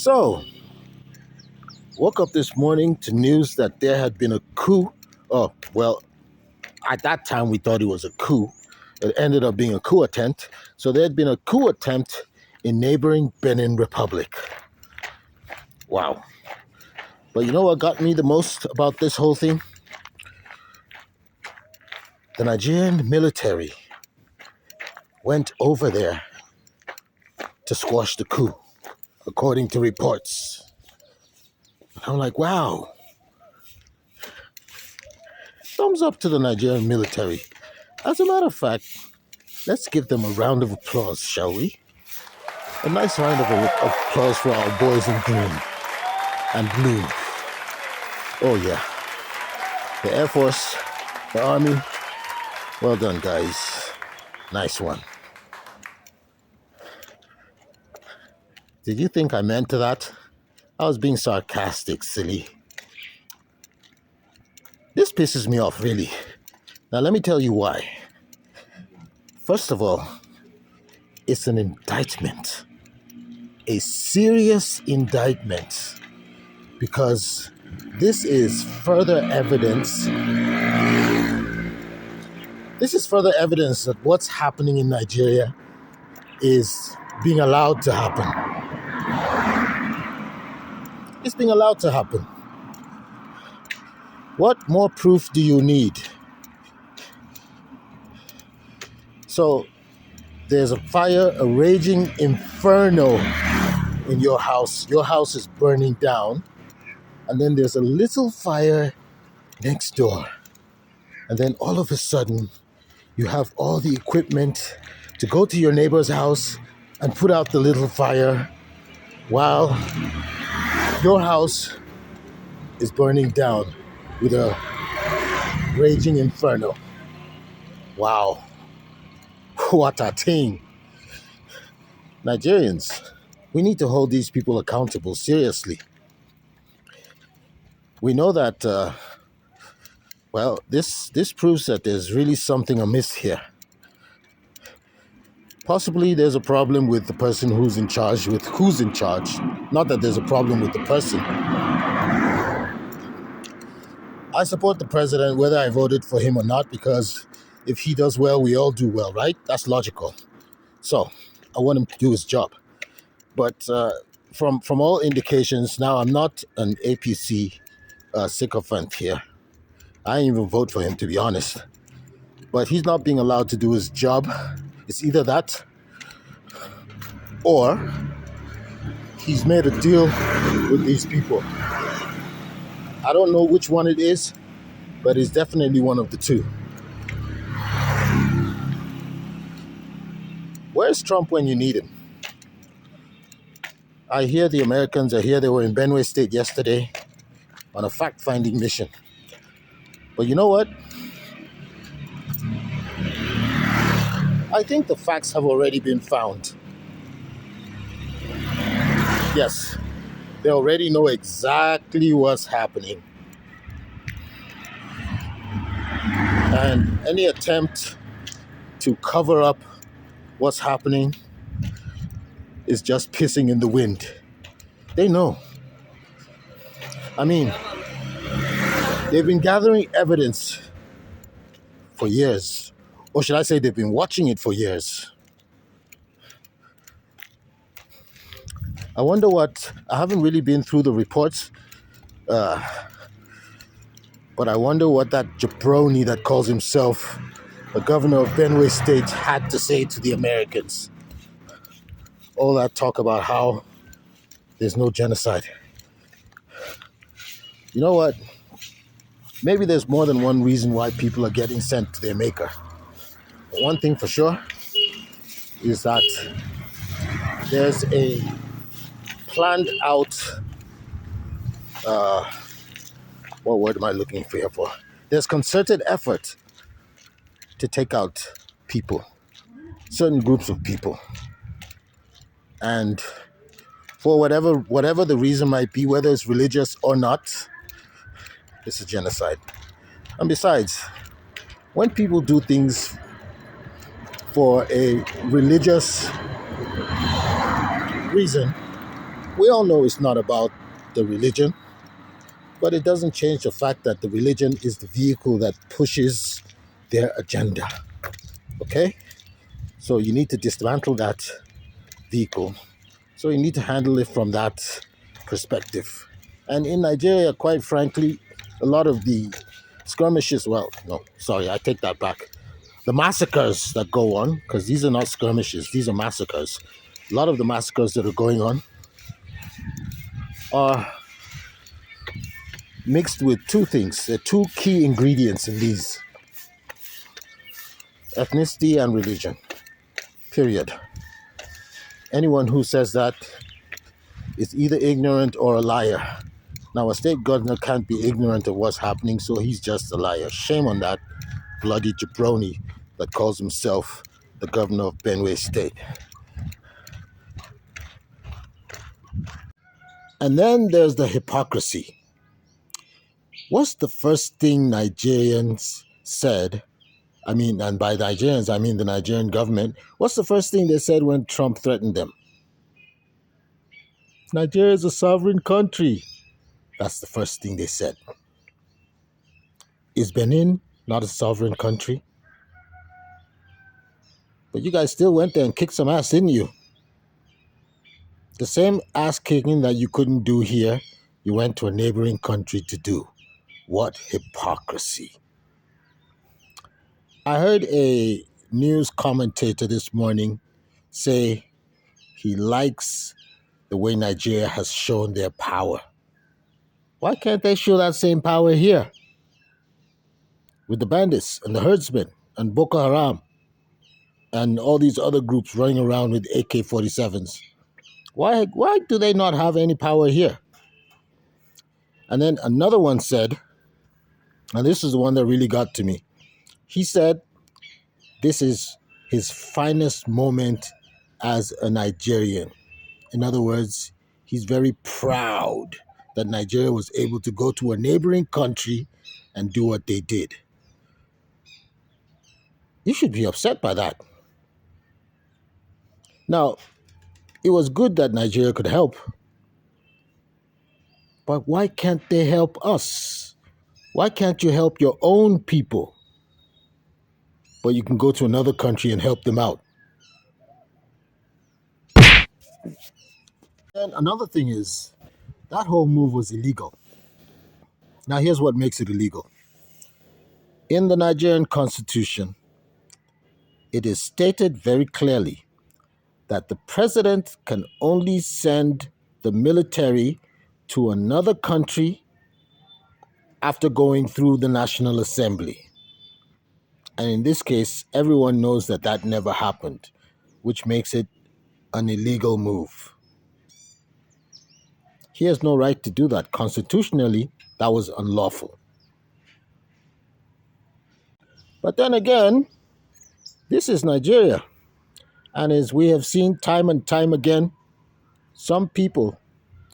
So, woke up this morning to news that there had been a coup. Oh, well, at that time we thought it was a coup. It ended up being a coup attempt. So, there had been a coup attempt in neighboring Benin Republic. Wow. But you know what got me the most about this whole thing? The Nigerian military went over there to squash the coup, according to reports. I'm like, wow. Thumbs up to the Nigerian military. As a matter of fact, let's give them a round of applause, shall we? A nice round of applause for our boys in green and blue. Oh yeah. The Air Force, the Army, well done, guys. Nice one. Did you think I meant that? I was being sarcastic, silly. This pisses me off, really. Now let me tell you why. First of all, it's an indictment. A serious indictment. Because this is further evidence. This is further evidence that what's happening in Nigeria is being allowed to happen. It's being allowed to happen. What more proof do you need? So, there's a fire, a raging inferno in your house. Your house is burning down. And then there's a little fire next door. And then all of a sudden, you have all the equipment to go to your neighbor's house and put out the little fire while your house is burning down with a raging inferno. Wow. What a thing. Nigerians, we need to hold these people accountable, seriously. We know that, this proves that there's really something amiss here. Possibly there's a problem with the person who's in charge, with who's in charge. Not that there's a problem with the person. I support the president whether I voted for him or not, because if he does well, we all do well, right? That's logical. So, I want him to do his job. But from all indications, now I'm not an APC sycophant here. I didn't even vote for him, to be honest. But he's not being allowed to do his job. It's either that or he's made a deal with these people. I don't know which one it is, but it's definitely one of the two. Where's Trump when you need him? I hear the Americans are here. They were in Benue State yesterday on a fact-finding mission. But you know what? I think the facts have already been found. Yes, they already know exactly what's happening. And any attempt to cover up what's happening is just pissing in the wind. They know. I mean, they've been gathering evidence for years. Or should I say they've been watching it for years. I wonder what, I haven't really been through the reports, but I wonder what that jabroni that calls himself the governor of Benue State had to say to the Americans. All that talk about how there's no genocide. You know what? Maybe there's more than one reason why people are getting sent to their maker. But one thing for sure is that there's a planned out, what word am I looking for here for? There's concerted effort to take out people, certain groups of people. And for whatever the reason might be, whether it's religious or not, it's a genocide. And besides, when people do things for a religious reason, We all know it's not about the religion, but it doesn't change the fact that the religion is the vehicle that pushes their agenda. Okay? So you need to dismantle that vehicle. So you need to handle it from that perspective. And in Nigeria, quite frankly, a lot of the skirmishes, well, no, sorry, I take that back. The massacres that go on, because these are not skirmishes, these are massacres. A lot of the massacres that are going on are mixed with two things. There are two key ingredients in these: ethnicity and religion. Period. Anyone who says that is either ignorant or a liar. Now, a state governor can't be ignorant of what's happening, so he's just a liar. Shame on that bloody jabroni that calls himself the governor of Benue State. And then there's the hypocrisy. What's the first thing Nigerians said? I mean, and by Nigerians, I mean the Nigerian government. What's the first thing they said when Trump threatened them? Nigeria is a sovereign country. That's the first thing they said. Is Benin not a sovereign country? But you guys still went there and kicked some ass, didn't you? The same ass kicking that you couldn't do here, you went to a neighboring country to do. What hypocrisy. I heard a news commentator this morning say he likes the way Nigeria has shown their power. Why can't they show that same power here? With the bandits and the herdsmen and Boko Haram and all these other groups running around with AK-47s. Why do they not have any power here? And then another one said, and this is the one that really got to me. He said this is his finest moment as a Nigerian. In other words, he's very proud that Nigeria was able to go to a neighboring country and do what they did. You should be upset by that. Now, it was good that Nigeria could help, but why can't they help us? Why can't you help your own people, but you can go to another country and help them out? And another thing is, that whole move was illegal. Now, here's what makes it illegal. In the Nigerian constitution, it is stated very clearly that the president can only send the military to another country after going through the National Assembly. And in this case, everyone knows that that never happened, which makes it an illegal move. He has no right to do that. Constitutionally, that was unlawful. But then again, this is Nigeria. And as we have seen time and time again, some people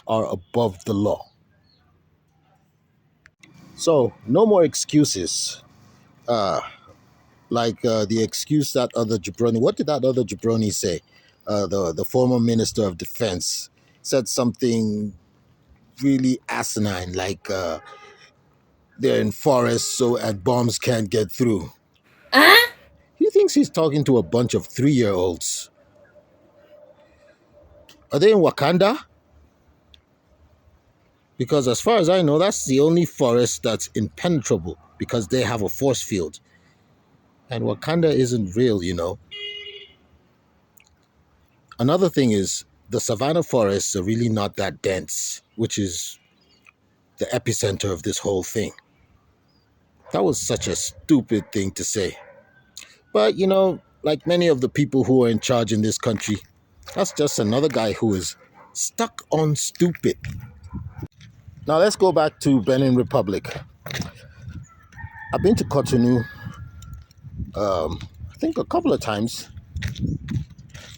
are above the law. So, no more excuses. Like the excuse that other jabroni. What did that other jabroni say? The former minister of defense said something really asinine, like they're in forests so and bombs can't get through. He thinks he's talking to a bunch of 3-year-olds. Are they in Wakanda? Because as far as I know, that's the only forest that's impenetrable because they have a force field. And Wakanda isn't real, you know. Another thing is the savanna forests are really not that dense, which is the epicenter of this whole thing. That was such a stupid thing to say. But, you know, like many of the people who are in charge in this country, that's just another guy who is stuck on stupid. Now let's go back to Benin Republic. I've been to Cotonou, I think a couple of times.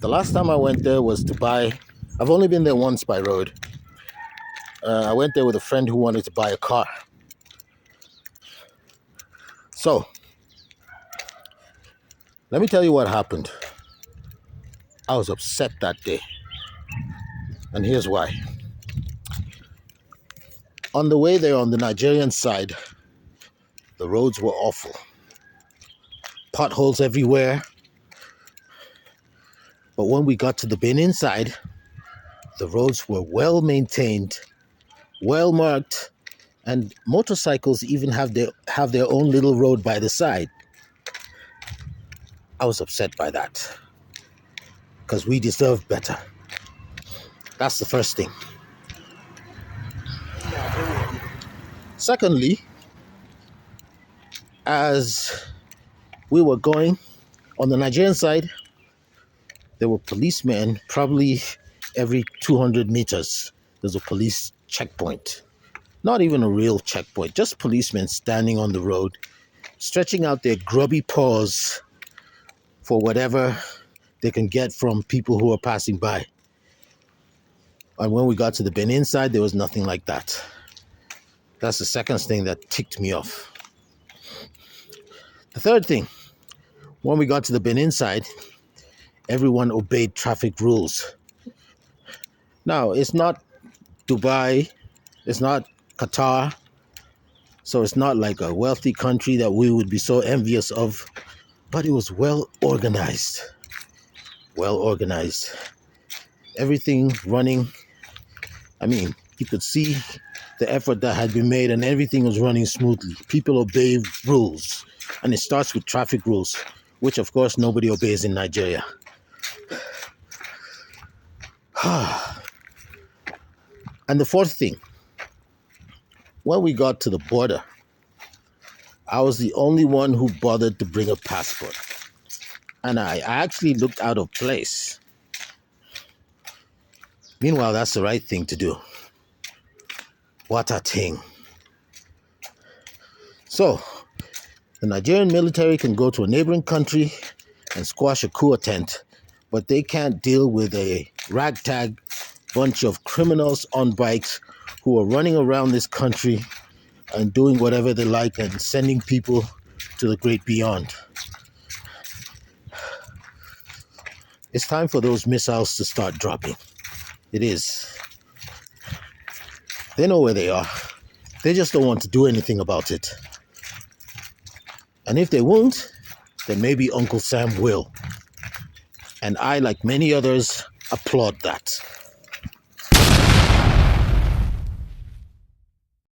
The last time I went there was to buy, I've only been there once by road. I went there with a friend who wanted to buy a car. So, let me tell you what happened. I was upset that day. And here's why. On the way there, on the Nigerian side, the roads were awful. Potholes everywhere. But when we got to the Benin side, the roads were well maintained, well marked, and motorcycles even have their own little road by the side. I was upset by that because we deserve better. That's the first thing. Secondly, as we were going on the Nigerian side, there were policemen probably every 200 meters. There's a police checkpoint. Not even a real checkpoint, just policemen standing on the road, stretching out their grubby paws for whatever they can get from people who are passing by. And when we got to the Benin side, there was nothing like that. That's the second thing that ticked me off. The third thing, when we got to the Benin side, everyone obeyed traffic rules. Now, it's not Dubai, it's not Qatar, so it's not like a wealthy country that we would be so envious of, but it was well organized. Well organized. Everything running. I mean, you could see the effort that had been made and everything was running smoothly. People obey rules. And it starts with traffic rules, which of course nobody obeys in Nigeria. And the fourth thing, when we got to the border, I was the only one who bothered to bring a passport. And I actually looked out of place. Meanwhile, that's the right thing to do. What a thing. So, the Nigerian military can go to a neighboring country and squash a coup attempt, but they can't deal with a ragtag bunch of criminals on bikes who are running around this country and doing whatever they like and sending people to the great beyond. It's time for those missiles to start dropping. It is. They know where they are. They just don't want to do anything about it. And if they won't, then maybe Uncle Sam will. And I, like many others, applaud that.